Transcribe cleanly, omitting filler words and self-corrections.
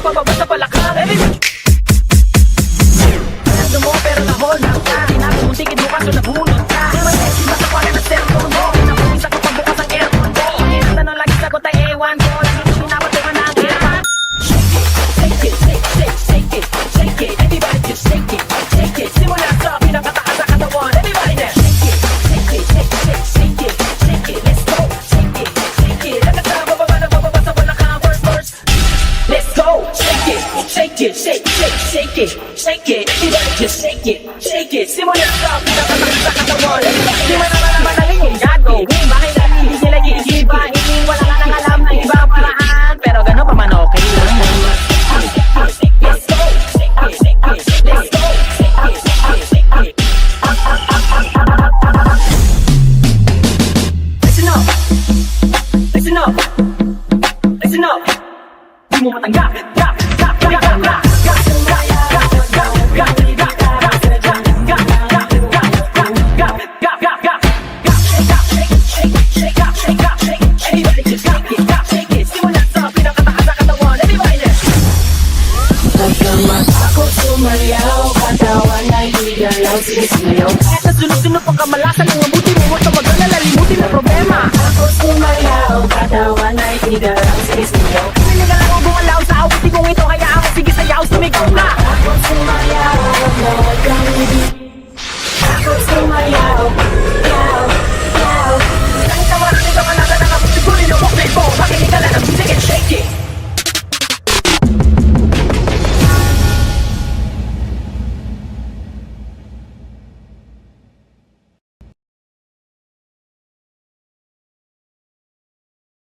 pababa sa balakang. Gusto mo pero na-hold up ka. Tinabi mong tikid mo kaso nabunot ka. May text ba sa kwala ng cellphone mo? Pinapunin sa kapagbukas ang aircon mo. Tanong lagi sagot ay ewan ko. Lagi ko pinapatungan na ang aircon. Shake it, shake it, shake it, shake it. Everybody just shake it, shake it. Simula sa pinakataas sa katawan. Everybody just shake it, shake it, shake it, shake it, shake it. Let's go, shake it, shake it. Lakas na bababa na bababa sa balakang. First. Let's go, shake it, shake it, shake, shake, shake it, shake it. Everybody just shake it, shake it. Simula sa pinakataas sa katawan. Di mo naman naman nalingin gagawin. Bakit hindi sila gigibahin? Wala nga nang alam na iba paraan. Pero gano'n pa man okay lang. Let's go, shake it, shake it. Let's go, shake it, shake it. Listen up, listen up, listen up. Di mo matanggap, sige sumayaw. Kahit na sunod-sunod pang kamalasan ng mabuti mo, huwag ka mag-alala, limutin ang problema. Ako sumayaw, katawan ay igaraw, sige sumayaw. Hindi ka lang ang bumalaw sa awit kong ito, hayaan mo, sige sayaw, sumigaw na. Ako sumayaw, huwag kang ibig. Ako sumayaw,